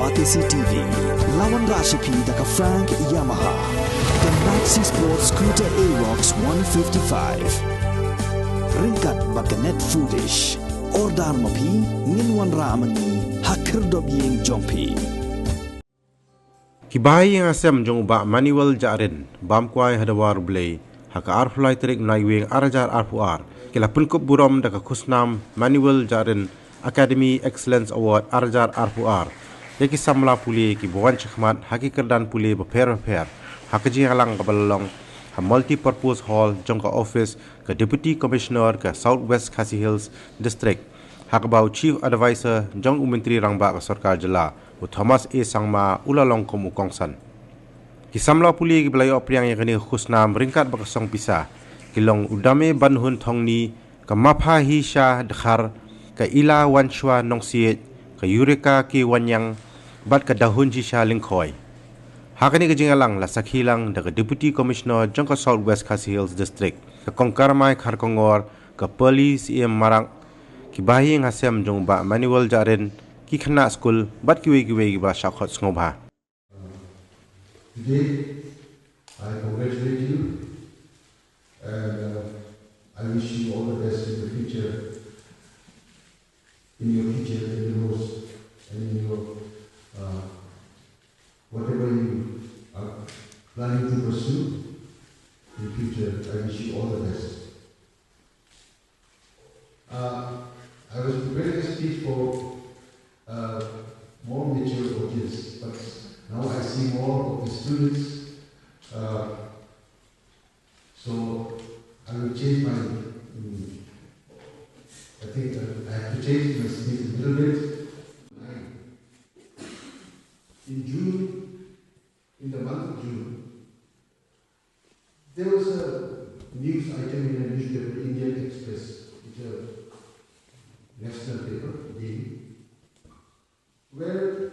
Batesi TV, Lawan Rashipi Daka Frank Yamaha, the Maxi Sports Scooter Arox 155, Ringkat Bakanet Foodish, Ordar Mapi, Ninwan Ramani, Hakir Dobying Jompi. Kibahay yang asam jong ba Maniwell Jahrin, bam kuai hadawar blay, haka arfulai terik naiwing arajar arfuar, kila Pynkup Burom daka kusnam Maniwell Jahrin Academy Excellence Award arajar arfuar, yaki Samla Pule ki buwan chikmat haki kerdan Pule beper, haka jihalang kabalong, ha multi-purpose hall jong ka office ka Deputy Commissioner ka Southwest Khasi Hills District, haka bau Chief Advisor jong Menteri Rangba ka Sarkar Jala, Thomas A. Sangma ulalong kumukongsan. Kisamla Pule giblayo priang yang kini khusnam ringkat bakasong pisa. Kilong udame banhun thongni ka mapha hisha dakhar ka ila wanchwa nongsiet ka yureka ki wanyang bat ka dahun jisha lingkhoi. Hakani ka jingalang la sakhilang daga Deputy Commissioner jongka Southwest Khasi Hills District ka kongkarmai kharkongor ka Police CM marang kibahi ngasem jong ba Maniwell Jahrin ki khana school bat kiwe ba shakhot ngobha. Today I congratulate you and I wish you all the best in the future in your future endeavors and in your whatever you are planning to pursue in future. I wish you all the best. I was preparing a speech for more mature audience, but now I see more of the students, so I will change my, I think I have to change my speech a little bit. In June, in the month of June, there was a news item in a newspaper, Indian Express, which is a national paper, daily, where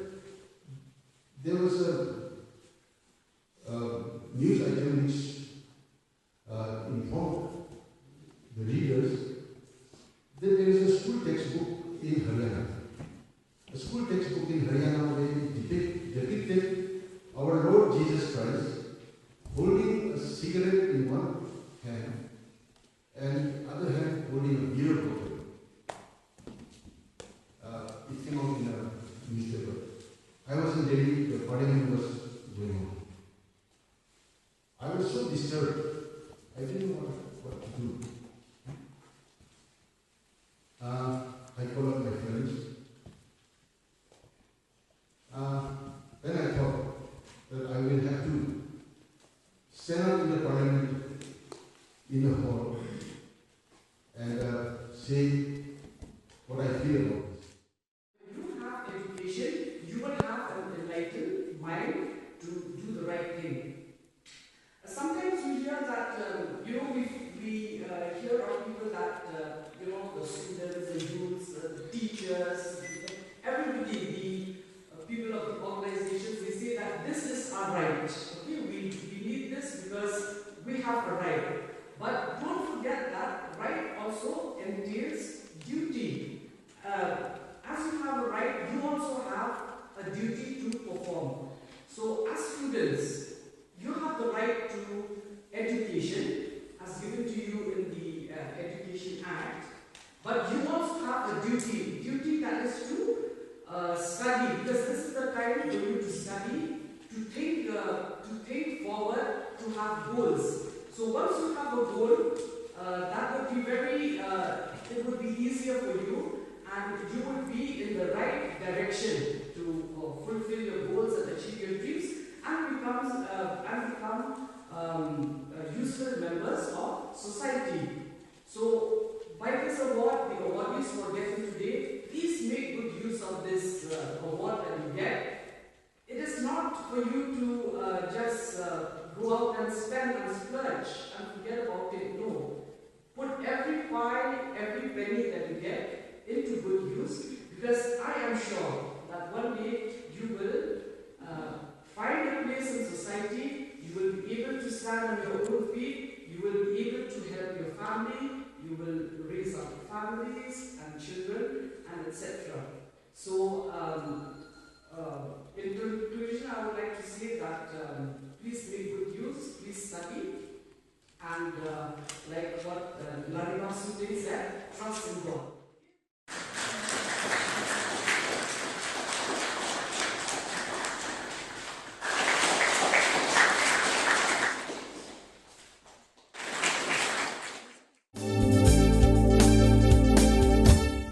there was a news item which informed the readers that there is a school textbook in Haryana. A school textbook in Haryana where it depicted our Lord Jesus Christ holding a cigarette in one hand and other hand holding a beer bottle. It came out in a newspaper. I was in Delhi, the parliament was going on. I was so disturbed, I didn't know what to do. I called up my friends. Then I thought that I will have to stand up in the parliament in the hall and say what I feel about this. You have education, you will have an enlightened mind to do the right thing. Sometimes we hear that, we hear of people that, the students, the youths, the teachers, everybody, the people of the organizations, they say that this is our right. Okay, we need this because we have a right. But don't forget that right also entails duty. As you have a right, you also have a duty to perform. So as students, you have the right to education as given to you in the Education Act, but you also have a duty that is to study, because this is the time for you to study, to think forward, to have goals. So once you have a goal, that would be it would be easier for you, and you would be in the right direction to fulfill your goals and achieve your dreams, and become useful members of society. So by this award, the awardees who are getting today, please make good use of this award that you get. It is not for you to just go out and spend and splurge and forget about it. No. Put every pie, every penny that you get into good use, because I am sure that one day you will find a place in society, you will be able to stand on your own feet, you will be able to help your family, you will raise up families and children, and etc. So In conclusion, I would like to say that please make good use